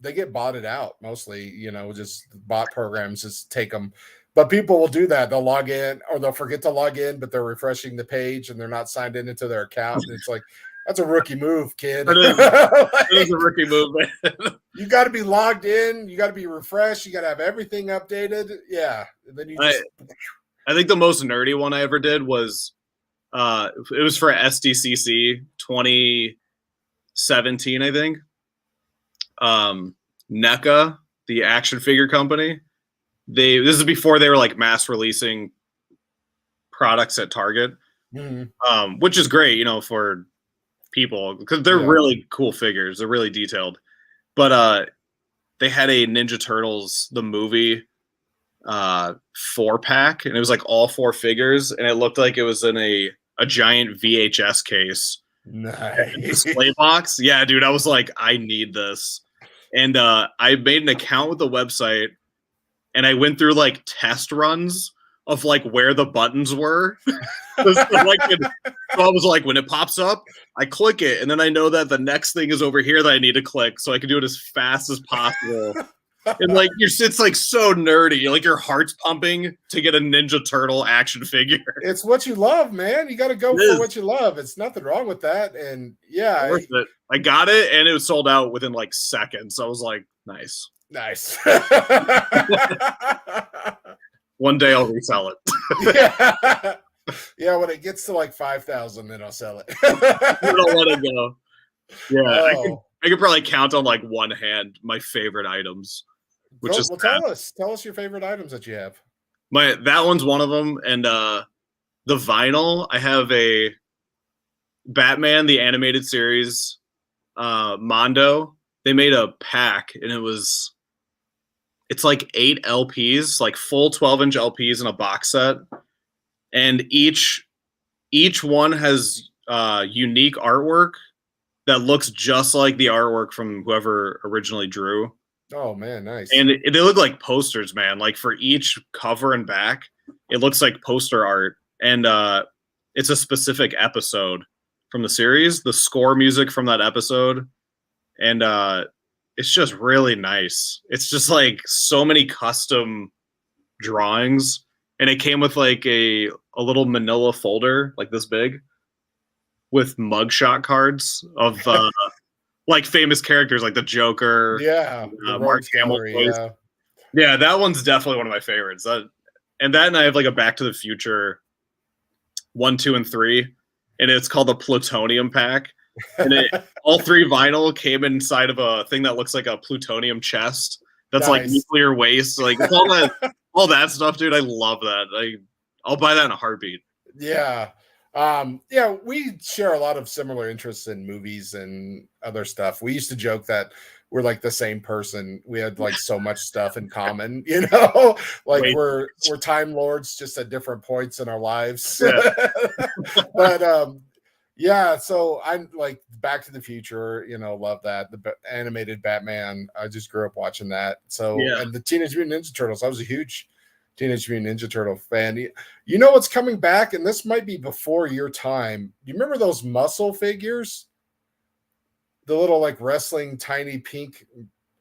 They get botted out mostly, just bot programs just take them. But people will do that. They'll log in, or they'll forget to log in, but they're refreshing the page and they're not signed into their account. And it's like, that's a rookie move, kid. It is a rookie move, man. You got to be logged in. You got to be refreshed. You got to have everything updated. Yeah. And then I think the most nerdy one I ever did was it was for SDCC 2017, I think. NECA, the action figure company, this is before they were like mass releasing products at Target, which is great, for people, because they're really cool figures. They're really detailed. But they had a Ninja Turtles the movie 4-pack, and it was like all 4 figures, and it looked like it was in a giant VHS case. Nice. Display box. Yeah, dude, I was like, I need this. And I made an account with the website, and I went through like test runs of like where the buttons were. So I could So I was like, when it pops up, I click it, and then I know that the next thing is over here that I need to click, so I can do it as fast as possible. And like it's like so nerdy, like your heart's pumping to get a Ninja Turtle action figure. It's what you love, man. You got to go for what you love. It's nothing wrong with that. And yeah, worth it. I got it, and it was sold out within like seconds. So I was like, nice. One day I'll resell it. Yeah. Yeah, when it gets to like 5,000, then I'll sell it. I don't let it go. Yeah, I could probably count on like one hand my favorite items. Which is tell us your favorite items that you have. That one's one of them, and the vinyl. I have a Batman the animated series, Mondo. They made a pack, and it's like 8 LPs, like full 12-inch LPs in a box set. And each one has unique artwork that looks just like the artwork from whoever originally drew. Oh man, nice. And they look like posters, man. Like for each cover and back, it looks like poster art. And it's a specific episode from the series, the score music from that episode. And it's just really nice. It's just like so many custom drawings. And it came with like a little manila folder, like this big, with mugshot cards of like famous characters, like the Joker. Yeah, Mark Hamill. Yeah, that one's definitely one of my favorites. And I have like a Back to the Future 1, 2, and 3, and it's called the Plutonium Pack. And all 3 vinyl came inside of a thing that looks like a plutonium chest. That's like nuclear waste, like all that stuff, dude. I love that. I'll buy that in a heartbeat. Yeah. Yeah, we share a lot of similar interests in movies and other stuff. We used to joke that we're like the same person. We had like so much stuff in common, you know, like we're time lords just at different points in our lives. Yeah. But yeah, so I'm like Back to the Future, you know, love that. The animated Batman, I just grew up watching that. So and the Teenage Mutant Ninja Turtles, I was a huge Teenage Mutant Ninja Turtle fan. You know what's coming back, and this might be before your time. Do you remember those muscle figures? The little like wrestling tiny pink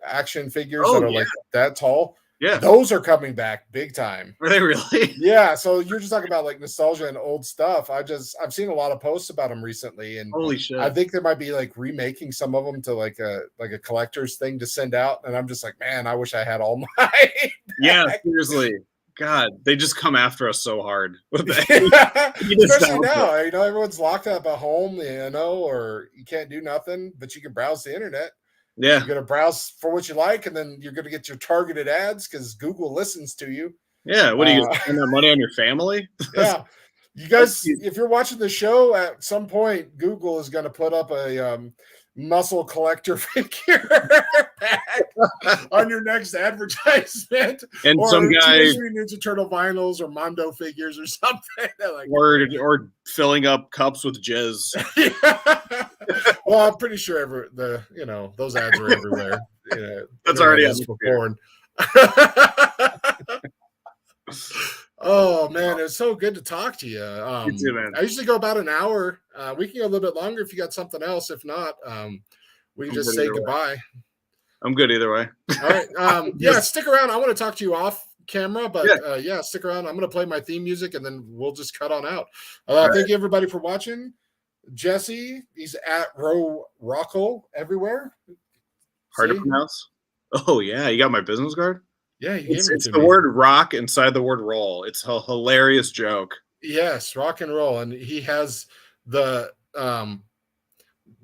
action figures that are like that tall? Yeah. Those are coming back big time. Are they really? Yeah. So you're just talking about like nostalgia and old stuff. I've seen a lot of posts about them recently, and holy shit. I think they might be like remaking some of them to like a collector's thing to send out. And I'm just like, man, I wish I had all mine. Yeah, seriously. God, they just come after us so hard. Especially now, you know, everyone's locked up at home, you know, or you can't do nothing, but you can browse the internet. Yeah. You're going to browse for what you like, and then you're going to get your targeted ads because Google listens to you. Yeah. What are you spend that money on your family? Yeah. You guys, if you're watching the show, at some point, Google is going to put up a muscle collector figure on your next advertisement, and or some guy Ninja Turtle vinyls or Mondo figures or something, like or filling up cups with jizz. Yeah. Well, I'm pretty sure those ads are everywhere. That's already on porn. Oh man, it's so good to talk to you. You too, man. I usually go about an hour. We can go a little bit longer if you got something else. If not, we can just say goodbye. I'm good either way. All right. Yeah, stick around. I want to talk to you off camera, but yeah, stick around. I'm going to play my theme music, and then we'll just cut on out. Thank you everybody for watching. Jesse, he's at RoRockll everywhere. Hard to pronounce. Oh yeah, you got my business card. Yeah, it's the word rock inside the word roll. It's a hilarious joke. Yes, rock and roll. And he has the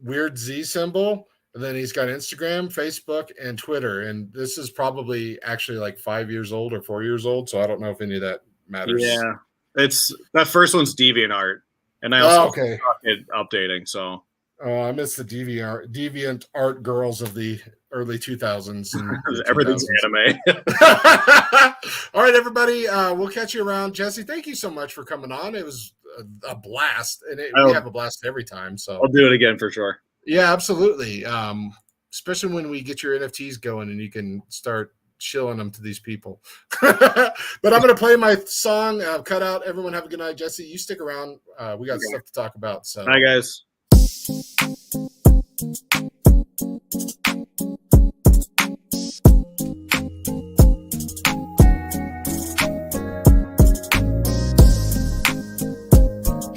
weird Z symbol. And then he's got Instagram, Facebook, and Twitter. And this is probably actually like 5 years old or 4 years old. So I don't know if any of that matters. Yeah. It's that first one's DeviantArt. And I also it updating. So I miss the deviant art girls of the early 2000s. And everything's 2000s. Anime. All right, everybody. We'll catch you around. Jesse, thank you so much for coming on. It was a blast. And we have a blast every time. So I'll do it again for sure. Yeah, absolutely. Especially when we get your NFTs going and you can start shilling them to these people. But I'm going to play my song, cut out. Everyone have a good night. Jesse, you stick around. We got stuff to talk about. So, Bye, guys.